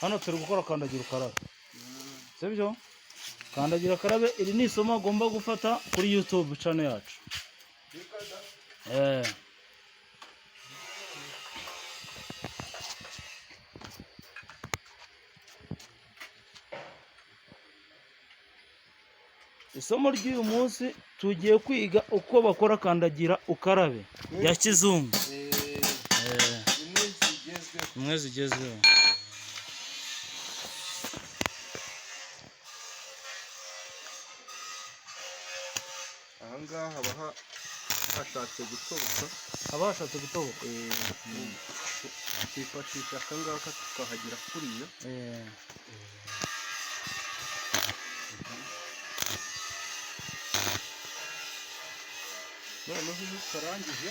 hano turi gukora kandagira ukarabe, sibyo? Kandagira ukarabe iri ni isomo agomba gufata kuri YouTube channel yacu. Isomo ry'uyu munsi tugiye kwiga uko bakora kandagira ukarabe ya kizungu. Imwe zigezweho. Ahangaha haba hashatse gutoboka. Twifashisha akangaka tukahagira kuriya. Noneho iyo ukarangije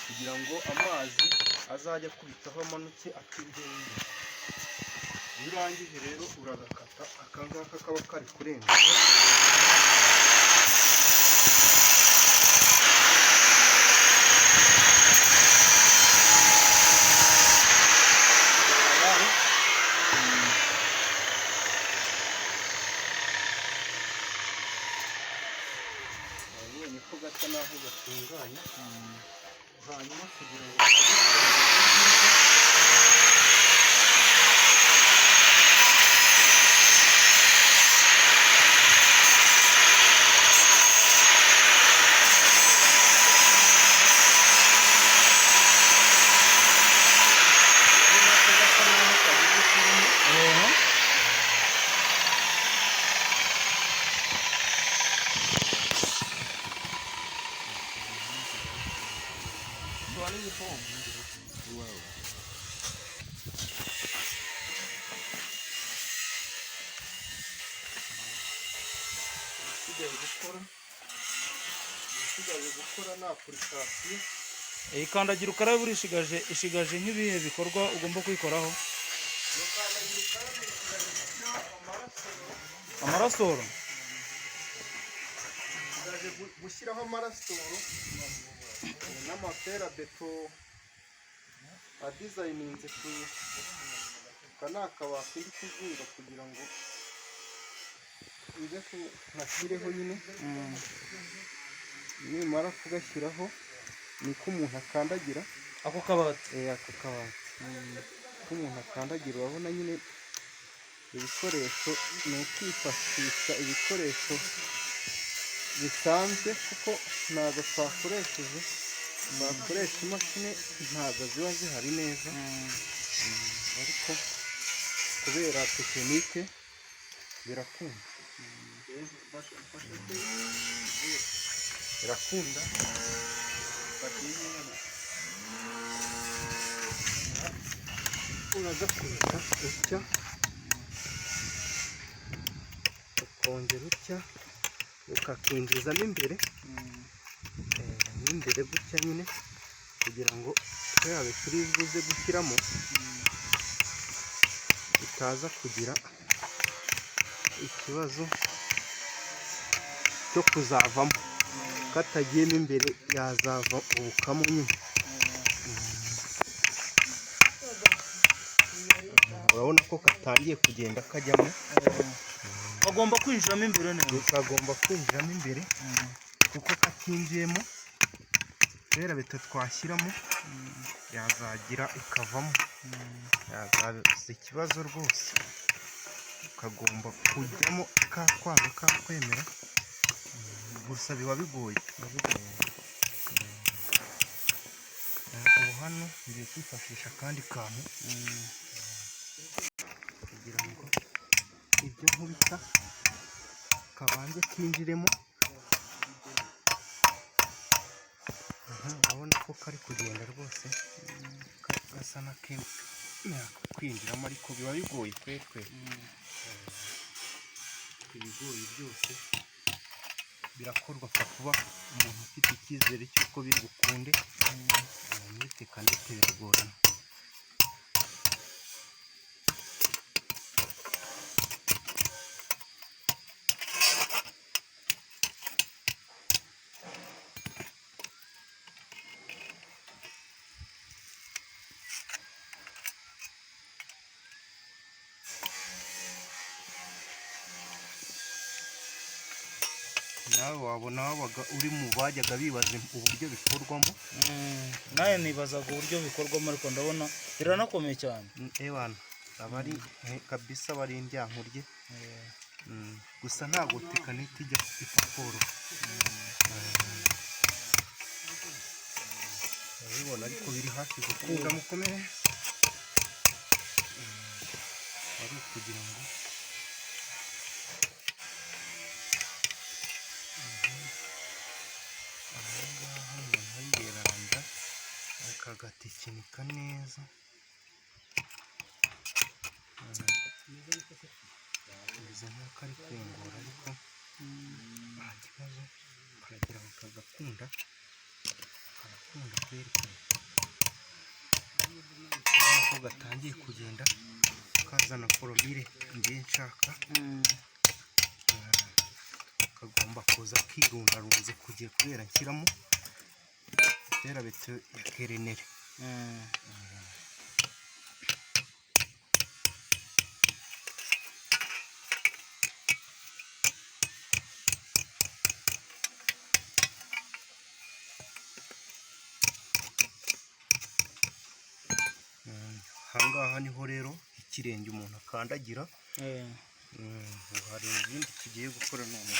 kugira ngo amazi azajya akubitaho amanutse akirengera. Iyo urangije rero uragakata, akangaka kaba kari kurenga. Ko gasa naho gatunganya, hanyuma kugira ngo usigaje gukora na application. Iyi kandagira ukarabe ishigaje nk'ibihe bikorwa ugomba kuyikoraho? Amarasoro. Gushyiraho amarasoro n'amapera beto adizayininze ku kanaka bakindi kuzinga kugira ngo ize nashyireho nyine. Nimara kugashyiraho niko umuntu akandagira ako kabati. Ako kabati ko umuntu akandagira. Urabona nyine ibikoresho ni ukwifashisha ibikoresho bisanzwe, kuko ntabwo twakoresha imashini, ntabwo ziba zihari neza. Ariko kubera tekinike birakunda. Uragakubita utya, ukongera utya, ukakinjizamo imbere gutya nyine, kugira ngo yabe turi buze gushyiramo itaza kugira ikibazo cyo kuzavamo. Katagiyemo imbere yazava ubukamo nyine. Urabona ko katangiye kugenda kajyamo. Bagomba kwinjiramo imbere neza. Kagomba kwinjiramo imbere, kuko katinjiyemo rero beto twashyiramo yazagira ikavamo, yazaza ikibazo rwose. Kagomba kujyamo kakwanga kakwemera, gusa biba bigoye. Ubu hano ngiye kwifashisha akandi kantu kugira ngo ibyo nkubita kabanze kinjiremo. Urabona ko kari kugenda rwose, gasa n'akemera kwinjiramo, ariko biba bigoye kwekwe. Ibigoye byose birakorwa kuba umuntu ufite icyizere cy'uko biri bukunde. Muri tekinike biragorana. nawe wabona wabaga uri mu bajyaga bibaza uburyo bikorwamo. nawe nibazaga uburyo bikorwamo ariko ndabona biranakomeye cyane. Ewana aba ari kabisa bari indyankurye. Gusa ntabwo tekinike ijya ipfa koroha. urabibona ariko biri hafi gukunda mukomere. ari ukugira ngo ahangaha umuntu ayiranda akagatekinika neza. Bimeze nk'uko ari kwengura ariko nta kibazo, karagira ngo kagakunda kwerekana ko gatangiye kugenda kazana foromire ngiye nshaka. Kagomba kuza kirundarunze kugiye kubera nshyiramo terabete ya kerenere. Ahangaha niho rero ikirenge umuntu akandagira. Hari ibindi tugiye gukora none.